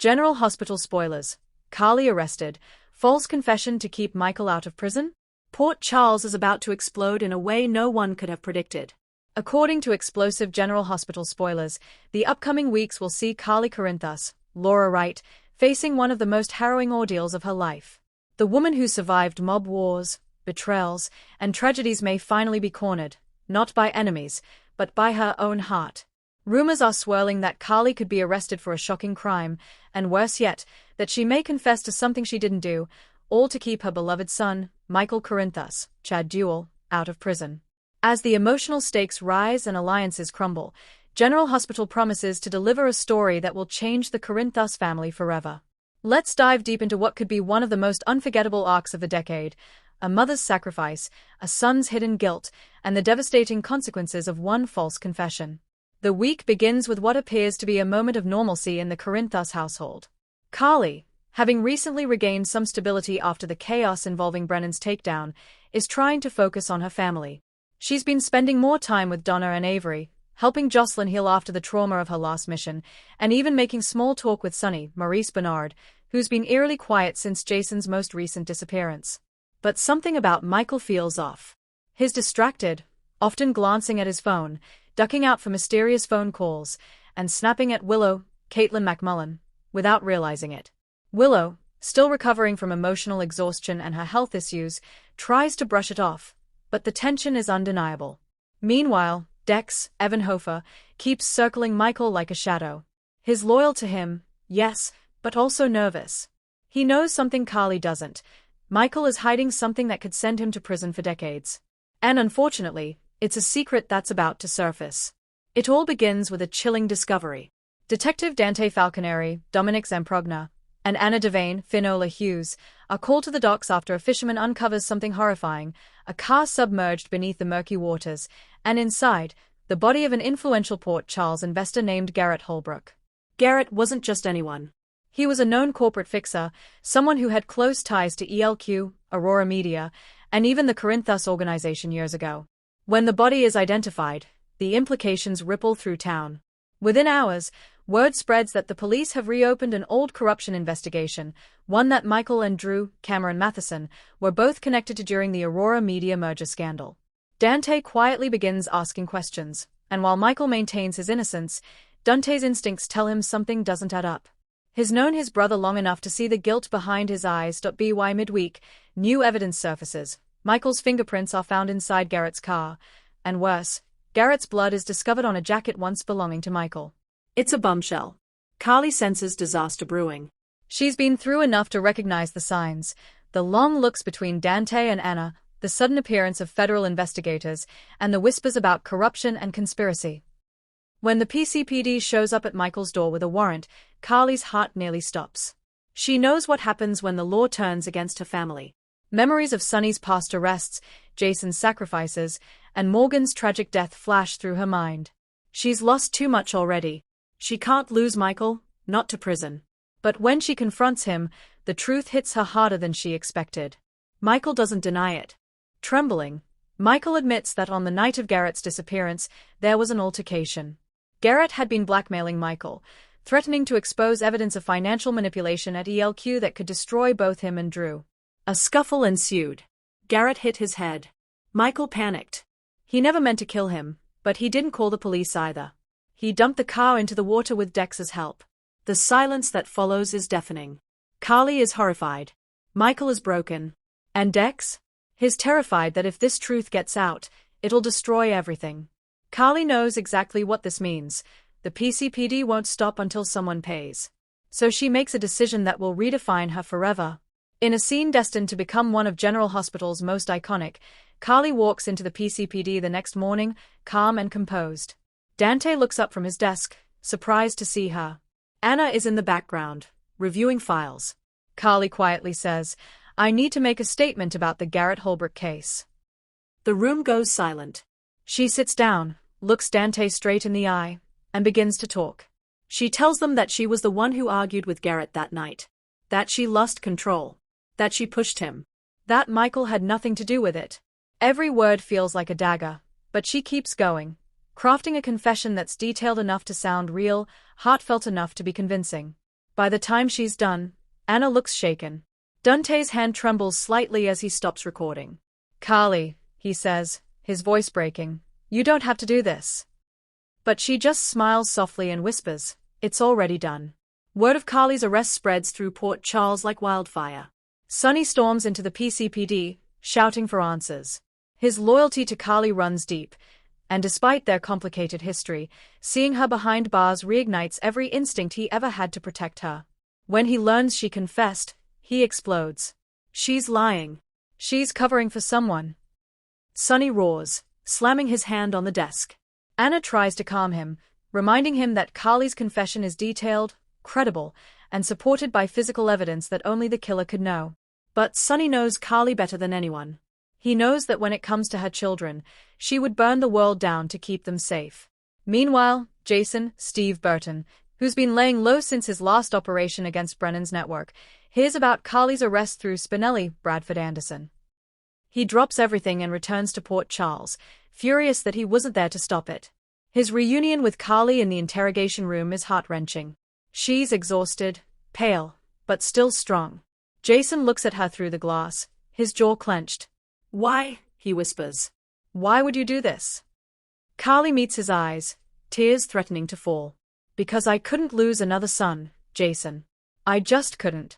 General Hospital spoilers. Carly arrested. False confession to keep Michael out of prison? Port Charles is about to explode in a way no one could have predicted. According to explosive General Hospital spoilers, the upcoming weeks will see Carly Corinthos, Laura Wright, facing one of the most harrowing ordeals of her life. The woman who survived mob wars, betrayals, and tragedies may finally be cornered, not by enemies, but by her own heart. Rumors are swirling that Carly could be arrested for a shocking crime, and worse yet, that she may confess to something she didn't do, all to keep her beloved son, Michael Corinthos, Chad Duell, out of prison. As the emotional stakes rise and alliances crumble, General Hospital promises to deliver a story that will change the Corinthos family forever. Let's dive deep into what could be one of the most unforgettable arcs of the decade: a mother's sacrifice, a son's hidden guilt, and the devastating consequences of one false confession. The week begins with what appears to be a moment of normalcy in the Corinthos household. Carly, having recently regained some stability after the chaos involving Brennan's takedown, is trying to focus on her family. She's been spending more time with Donna and Avery, helping Jocelyn heal after the trauma of her last mission, and even making small talk with Sonny, Maurice Bernard, who's been eerily quiet since Jason's most recent disappearance. But something about Michael feels off. He's distracted, often glancing at his phone, ducking out for mysterious phone calls, and snapping at Willow, Caitlin McMullen, without realizing it. Willow, still recovering from emotional exhaustion and her health issues, tries to brush it off, but the tension is undeniable. Meanwhile, Dex, Evan Hofer, keeps circling Michael like a shadow. He's loyal to him, yes, but also nervous. He knows something Carly doesn't. Michael is hiding something that could send him to prison for decades. And unfortunately, it's a secret that's about to surface. It all begins with a chilling discovery. Detective Dante Falconeri, Dominic Zamprogna, and Anna Devane, Finola Hughes, are called to the docks after a fisherman uncovers something horrifying: a car submerged beneath the murky waters, and inside, the body of an influential Port Charles investor named Garrett Holbrook. Garrett wasn't just anyone. He was a known corporate fixer, someone who had close ties to ELQ, Aurora Media, and even the Corinthos organization years ago. When the body is identified, the implications ripple through town. Within hours, word spreads that the police have reopened an old corruption investigation, one that Michael and Drew, Cameron Matheson, were both connected to during the Aurora Media merger scandal. Dante quietly begins asking questions, and while Michael maintains his innocence, Dante's instincts tell him something doesn't add up. He's known his brother long enough to see the guilt behind his eyes. By midweek, new evidence surfaces. Michael's fingerprints are found inside Garrett's car, and worse, Garrett's blood is discovered on a jacket once belonging to Michael. It's a bombshell. Carly senses disaster brewing. She's been through enough to recognize the signs: the long looks between Dante and Anna, the sudden appearance of federal investigators, and the whispers about corruption and conspiracy. When the PCPD shows up at Michael's door with a warrant, Carly's heart nearly stops. She knows what happens when the law turns against her family. Memories of Sonny's past arrests, Jason's sacrifices, and Morgan's tragic death flash through her mind. She's lost too much already. She can't lose Michael, not to prison. But when she confronts him, the truth hits her harder than she expected. Michael doesn't deny it. Trembling, Michael admits that on the night of Garrett's disappearance, there was an altercation. Garrett had been blackmailing Michael, threatening to expose evidence of financial manipulation at ELQ that could destroy both him and Drew. A scuffle ensued. Garrett hit his head. Michael panicked. He never meant to kill him, but he didn't call the police either. He dumped the car into the water with Dex's help. The silence that follows is deafening. Carly is horrified. Michael is broken. And Dex? He's terrified that if this truth gets out, it'll destroy everything. Carly knows exactly what this means. The PCPD won't stop until someone pays. So she makes a decision that will redefine her forever. In a scene destined to become one of General Hospital's most iconic, Carly walks into the PCPD the next morning, calm and composed. Dante looks up from his desk, surprised to see her. Anna is in the background, reviewing files. Carly quietly says, "I need to make a statement about the Garrett Holbrook case." The room goes silent. She sits down, looks Dante straight in the eye, and begins to talk. She tells them that she was the one who argued with Garrett that night. That she lost control. That she pushed him. That Michael had nothing to do with it. Every word feels like a dagger, but she keeps going, crafting a confession that's detailed enough to sound real, heartfelt enough to be convincing. By the time she's done, Anna looks shaken. Dante's hand trembles slightly as he stops recording. Carly, he says, his voice breaking, you don't have to do this. But she just smiles softly and whispers, it's already done. Word of Carly's arrest spreads through Port Charles like wildfire. Sonny storms into the PCPD, shouting for answers. His loyalty to Carly runs deep, and despite their complicated history, seeing her behind bars reignites every instinct he ever had to protect her. When he learns she confessed, he explodes. She's lying. She's covering for someone. Sonny roars, slamming his hand on the desk. Anna tries to calm him, reminding him that Carly's confession is detailed, credible, and supported by physical evidence that only the killer could know. But Sonny knows Carly better than anyone. He knows that when it comes to her children, she would burn the world down to keep them safe. Meanwhile, Jason, Steve Burton, who's been laying low since his last operation against Brennan's network, hears about Carly's arrest through Spinelli, Bradford Anderson. He drops everything and returns to Port Charles, furious that he wasn't there to stop it. His reunion with Carly in the interrogation room is heart-wrenching. She's exhausted, pale, but still strong. Jason looks at her through the glass, his jaw clenched. Why? He whispers. Why would you do this? Carly meets his eyes, tears threatening to fall. Because I couldn't lose another son, Jason. I just couldn't.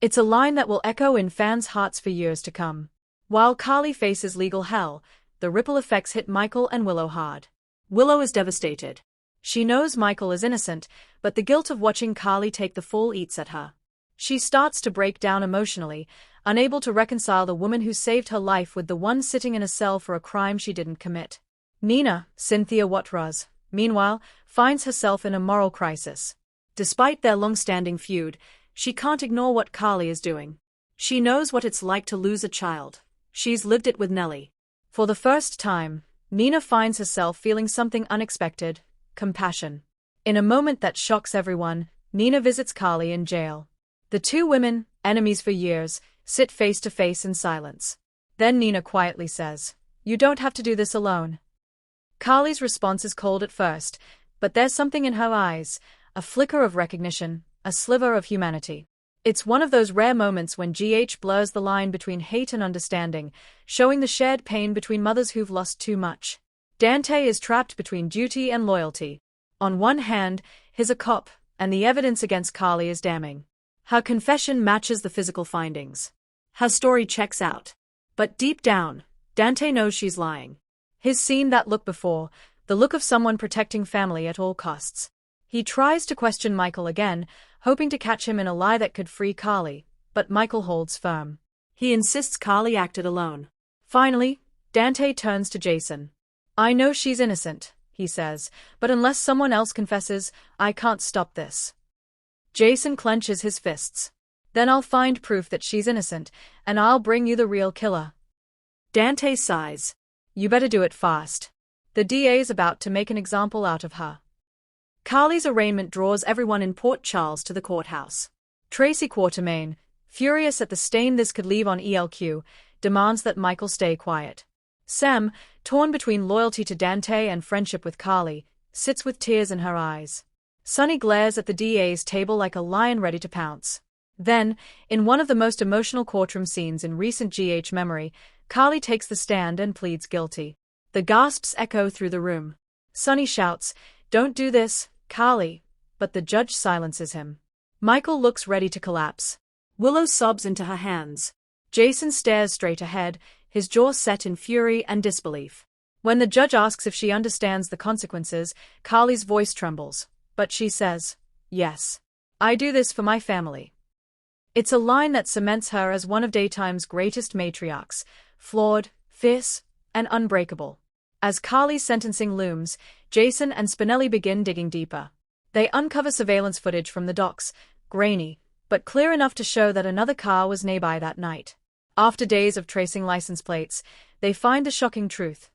It's a line that will echo in fans' hearts for years to come. While Carly faces legal hell, the ripple effects hit Michael and Willow hard. Willow is devastated. She knows Michael is innocent, but the guilt of watching Carly take the fall eats at her. She starts to break down emotionally, unable to reconcile the woman who saved her life with the one sitting in a cell for a crime she didn't commit. Nina, Cynthia Watras, meanwhile, finds herself in a moral crisis. Despite their long-standing feud, she can't ignore what Carly is doing. She knows what it's like to lose a child. She's lived it with Nellie. For the first time, Nina finds herself feeling something unexpected: compassion. In a moment that shocks everyone, Nina visits Carly in jail. The two women, enemies for years, sit face to face in silence. Then Nina quietly says, "You don't have to do this alone." Carly's response is cold at first, but there's something in her eyes, a flicker of recognition, a sliver of humanity. It's one of those rare moments when GH blurs the line between hate and understanding, showing the shared pain between mothers who've lost too much. Dante is trapped between duty and loyalty. On one hand, he's a cop, and the evidence against Carly is damning. Her confession matches the physical findings. Her story checks out. But deep down, Dante knows she's lying. He's seen that look before, the look of someone protecting family at all costs. He tries to question Michael again, hoping to catch him in a lie that could free Carly, but Michael holds firm. He insists Carly acted alone. Finally, Dante turns to Jason. "I know she's innocent," he says, "but unless someone else confesses, I can't stop this." Jason clenches his fists. "Then I'll find proof that she's innocent, and I'll bring you the real killer." Dante sighs. "You better do it fast. The DA's about to make an example out of her." Carly's arraignment draws everyone in Port Charles to the courthouse. Tracy Quartermain, furious at the stain this could leave on ELQ, demands that Michael stay quiet. Sam, torn between loyalty to Dante and friendship with Carly, sits with tears in her eyes. Sonny glares at the DA's table like a lion ready to pounce. Then, in one of the most emotional courtroom scenes in recent GH memory, Carly takes the stand and pleads guilty. The gasps echo through the room. Sonny shouts, "Don't do this, Carly," but the judge silences him. Michael looks ready to collapse. Willow sobs into her hands. Jason stares straight ahead, his jaw set in fury and disbelief. When the judge asks if she understands the consequences, Carly's voice trembles, but she says, "Yes. I do this for my family." It's a line that cements her as one of daytime's greatest matriarchs, flawed, fierce, and unbreakable. As Carly's sentencing looms, Jason and Spinelli begin digging deeper. They uncover surveillance footage from the docks, grainy, but clear enough to show that another car was nearby that night. After days of tracing license plates, they find the shocking truth.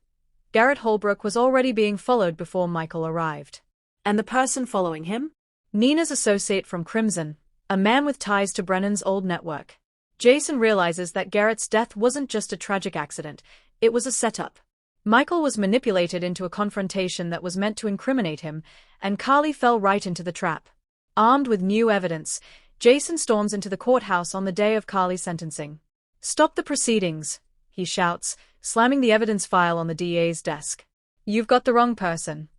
Garrett Holbrook was already being followed before Michael arrived. And the person following him? Nina's associate from Crimson, a man with ties to Brennan's old network. Jason realizes that Garrett's death wasn't just a tragic accident, it was a setup. Michael was manipulated into a confrontation that was meant to incriminate him, and Carly fell right into the trap. Armed with new evidence, Jason storms into the courthouse on the day of Carly's sentencing. "Stop the proceedings," he shouts, slamming the evidence file on the DA's desk. "You've got the wrong person."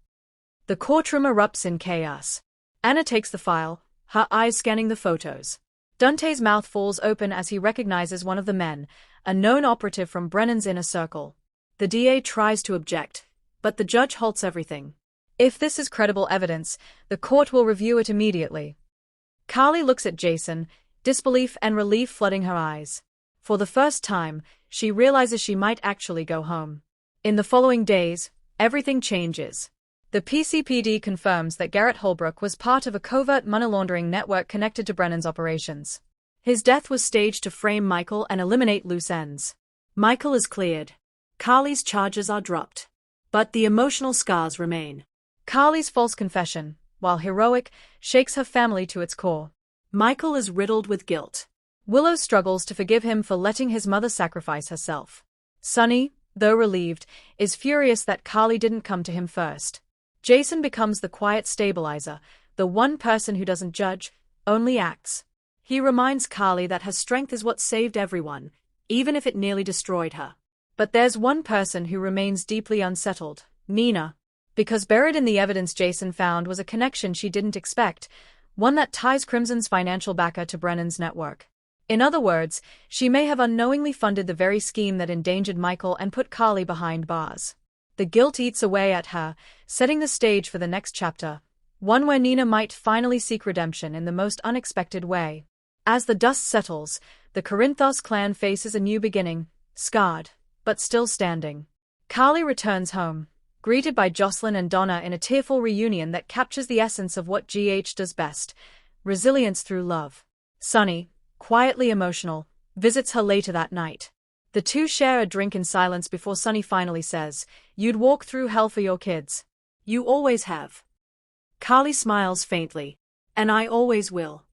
The courtroom erupts in chaos. Anna takes the file, her eyes scanning the photos. Dante's mouth falls open as he recognizes one of the men, a known operative from Brennan's inner circle. The DA tries to object, but the judge halts everything. If this is credible evidence, the court will review it immediately. Carly looks at Jason, disbelief and relief flooding her eyes. For the first time, she realizes she might actually go home. In the following days, everything changes. The PCPD confirms that Garrett Holbrook was part of a covert money laundering network connected to Brennan's operations. His death was staged to frame Michael and eliminate loose ends. Michael is cleared. Carly's charges are dropped. But the emotional scars remain. Carly's false confession, while heroic, shakes her family to its core. Michael is riddled with guilt. Willow struggles to forgive him for letting his mother sacrifice herself. Sonny, though relieved, is furious that Carly didn't come to him first. Jason becomes the quiet stabilizer, the one person who doesn't judge, only acts. He reminds Carly that her strength is what saved everyone, even if it nearly destroyed her. But there's one person who remains deeply unsettled, Nina. Because buried in the evidence Jason found was a connection she didn't expect, one that ties Crimson's financial backer to Brennan's network. In other words, she may have unknowingly funded the very scheme that endangered Michael and put Carly behind bars. The guilt eats away at her, setting the stage for the next chapter, one where Nina might finally seek redemption in the most unexpected way. As the dust settles, the Corinthos clan faces a new beginning, scarred, but still standing. Carly returns home, greeted by Jocelyn and Donna in a tearful reunion that captures the essence of what GH does best, resilience through love. Sonny, quietly emotional, visits her later that night. The two share a drink in silence before Sonny finally says, "You'd walk through hell for your kids. You always have." Carly smiles faintly. "And I always will."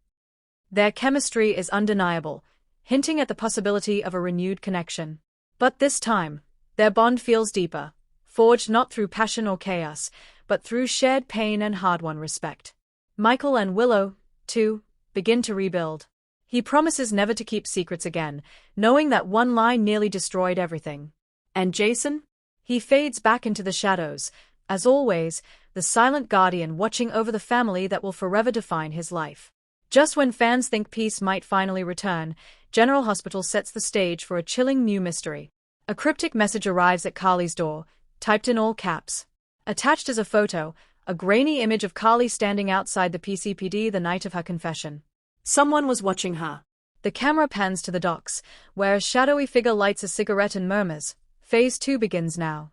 Their chemistry is undeniable, hinting at the possibility of a renewed connection. But this time, their bond feels deeper. Forged not through passion or chaos, but through shared pain and hard-won respect. Michael and Willow, too, begin to rebuild. He promises never to keep secrets again, knowing that one lie nearly destroyed everything. And Jason? He fades back into the shadows, as always, the silent guardian watching over the family that will forever define his life. Just when fans think peace might finally return, General Hospital sets the stage for a chilling new mystery. A cryptic message arrives at Carly's door, typed in all caps. Attached is a photo, a grainy image of Carly standing outside the PCPD the night of her confession. Someone was watching her. The camera pans to the docks, where a shadowy figure lights a cigarette and murmurs, "Phase 2 begins now."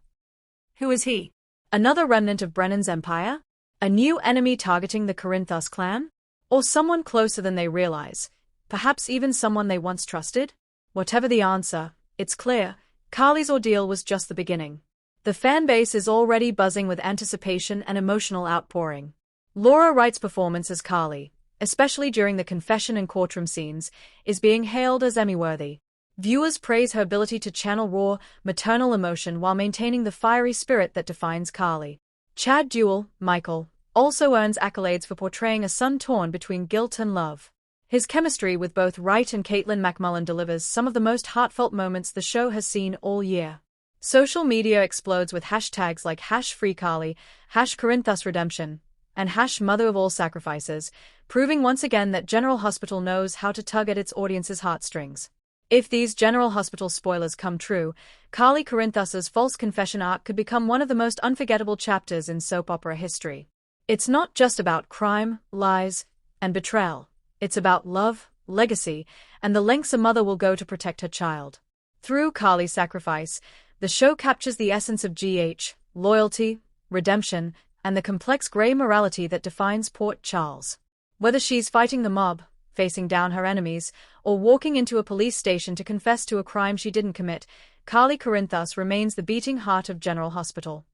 Who is he? Another remnant of Brennan's empire? A new enemy targeting the Corinthos clan? Or someone closer than they realize? Perhaps even someone they once trusted? Whatever the answer, it's clear, Carly's ordeal was just the beginning. The fan base is already buzzing with anticipation and emotional outpouring. Laura Wright's performance as Carly, especially during the confession and courtroom scenes, is being hailed as Emmy-worthy. Viewers praise her ability to channel raw, maternal emotion while maintaining the fiery spirit that defines Carly. Chad Duell, Michael, also earns accolades for portraying a son torn between guilt and love. His chemistry with both Wright and Caitlin McMullen delivers some of the most heartfelt moments the show has seen all year. Social media explodes with hashtags like #FreeCarly, #CorinthosRedemption, and #MotherOfAllSacrifices, proving once again that General Hospital knows how to tug at its audience's heartstrings. If these General Hospital spoilers come true, Carly Corinthos's false confession arc could become one of the most unforgettable chapters in soap opera history. It's not just about crime, lies, and betrayal. It's about love, legacy, and the lengths a mother will go to protect her child. Through Carly's sacrifice, the show captures the essence of GH, loyalty, redemption, and the complex gray morality that defines Port Charles. Whether she's fighting the mob, facing down her enemies, or walking into a police station to confess to a crime she didn't commit, Carly Corinthos remains the beating heart of General Hospital.